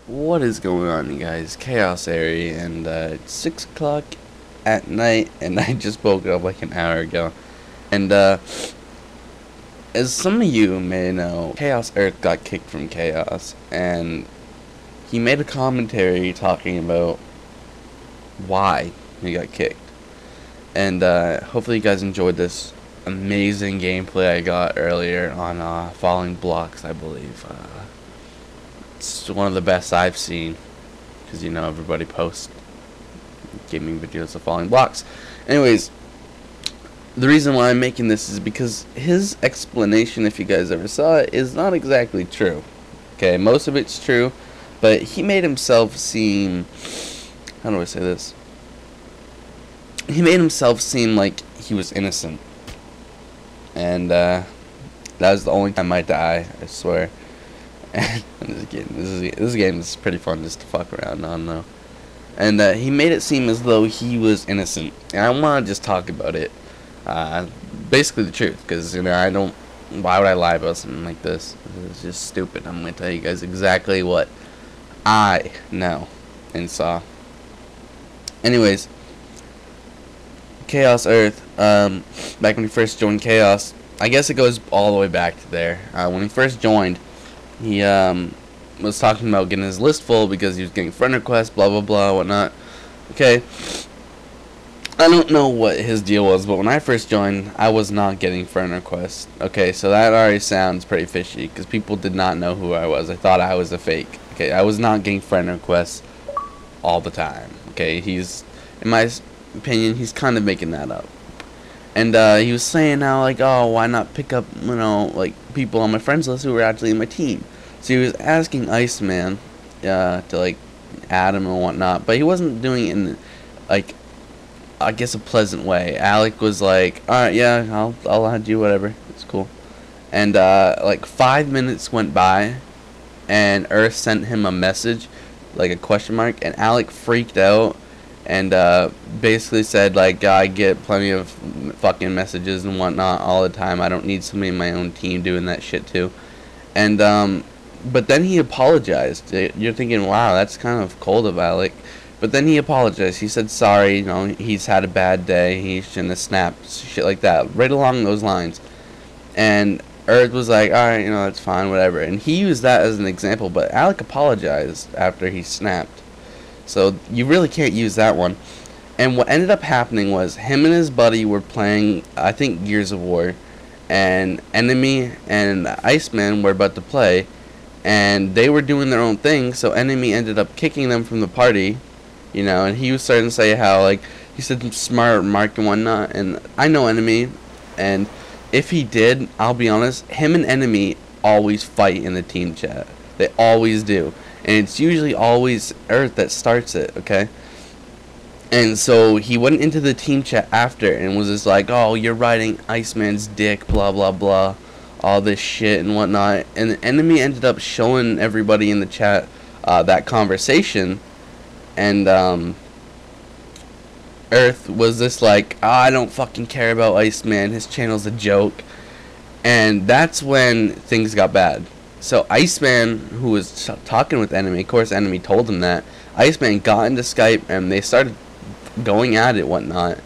What is going on, you guys? Chaos Airy, and it's 6 o'clock at night, and I just woke up like an hour ago. And as some of you may know, Chaos Earth got kicked from Chaos, and he made a commentary talking about why he got kicked. And hopefully you guys enjoyed this amazing gameplay I got earlier on Falling Blocks, I believe. It's one of the best I've seen, because you know everybody posts gaming videos of Falling Blocks. Anyways, the reason why I'm making this is because his explanation, if you guys ever saw it, is not exactly true. Okay, most of it's true, but he made himself seem, how do I say this? He made himself seem like he was innocent. And that was the only time I die, I swear. And this game is pretty fun just to fuck around on, though. And he made it seem as though he was innocent. And I want to just talk about it. Basically the truth, because, you know, I don't... Why would I lie about something like this? It's just stupid. I'm going to tell you guys exactly what I know and saw. Anyways, Chaos Earth, back when he first joined Chaos, I guess it goes all the way back to there. When he first joined, he was talking about getting his list full because he was getting friend requests, blah blah blah, whatnot. Okay, I don't know what his deal was, but when I first joined, I was not getting friend requests. Okay, so that already sounds pretty fishy, because people did not know who I was. I thought I was a fake. Okay, I was not getting friend requests all the time. Okay, he's, in my opinion, he's kind of making that up. And he was saying now, like, oh, why not pick up, you know, like, people on my friends list who were actually in my team. So he was asking Iceman to, like, add him and whatnot, but he wasn't doing it in, like, I guess a pleasant way. Alec was like, alright, yeah, I'll add you, whatever, it's cool. And, like, 5 minutes went by, and Earth sent him a message, like a question mark, and Alec freaked out. And basically said, like, I get plenty of fucking messages and whatnot all the time. I don't need somebody in my own team doing that shit too. And but then he apologized. You're thinking, wow, that's kind of cold of Alec. But then he apologized. He said sorry. You know, he's had a bad day. He shouldn't have snapped. Shit like that. Right along those lines. And Earth was like, all right, you know, that's fine, whatever. And he used that as an example. But Alec apologized after he snapped. So you really can't use that one. And what ended up happening was him and his buddy were playing, I think, Gears of War. And Enemy and Iceman were about to play. And they were doing their own thing. So Enemy ended up kicking them from the party. You know, and he was starting to say how, like, he said some smart remark and whatnot. And I know Enemy. And if he did, I'll be honest, him and Enemy always fight in the team chat. They always do. And it's usually always Earth that starts it, okay? And so he went into the team chat after and was just like, oh, you're riding Iceman's dick, blah, blah, blah, all this shit and whatnot. And the Enemy ended up showing everybody in the chat that conversation. And Earth was just like, oh, I don't fucking care about Iceman. His channel's a joke. And that's when things got bad. So Iceman, who was talking with Enemy, of course Enemy told him that, Iceman got into Skype and they started going at it, whatnot.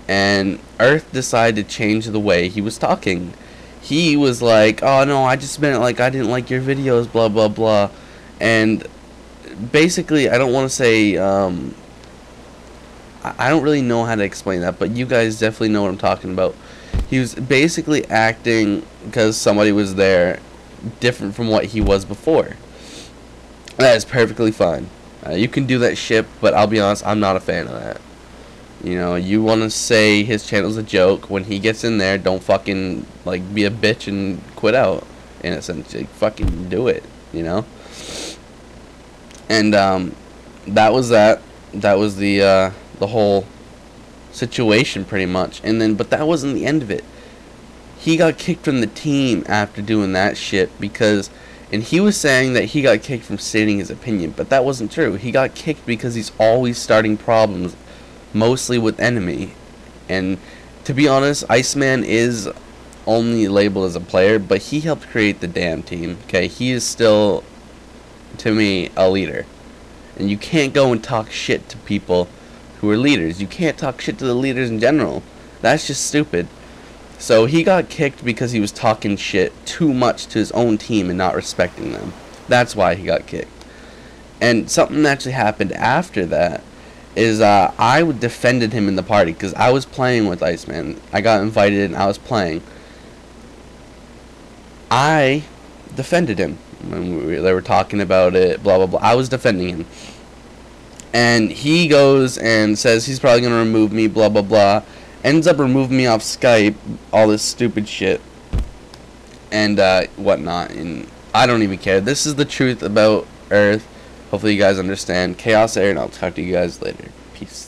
And Earth decided to change the way he was talking. He was like, oh no, I just meant, like, I didn't like your videos, blah blah blah. And basically, I don't want to say, I don't really know how to explain that, but you guys definitely know what I'm talking about. He was basically acting, because somebody was there, different from what he was before. That is perfectly fine. You can do that shit, but I'll be honest, I'm not a fan of that. You know, you want to say his channel's a joke. When he gets in there, don't fucking, like, be a bitch and quit out, in a sense. Like, fucking do it, you know? And that was that. That was the whole situation, pretty much. And then, but that wasn't the end of it. He got kicked from the team after doing that shit because, and he was saying that he got kicked from stating his opinion, but that wasn't true. He got kicked because he's always starting problems, mostly with Enemy. And to be honest, Iceman is only labeled as a player, but he helped create the damn team. Okay, he is still to me a leader. And you can't go and talk shit to people who are leaders. You can't talk shit to the leaders in general. That's just stupid. So he got kicked because he was talking shit too much to his own team and not respecting them. That's why he got kicked. And something actually happened after that is I defended him in the party because I was playing with Iceman. I got invited and I was playing. I defended him when they were talking about it, blah blah blah. I was defending him, and he goes and says he's probably gonna remove me, blah blah blah. Ends up removing me off Skype, all this stupid shit and whatnot. And I don't even care. This is the truth about Earth. Hopefully you guys understand. Chaos Airy, and I'll talk to you guys later. Peace.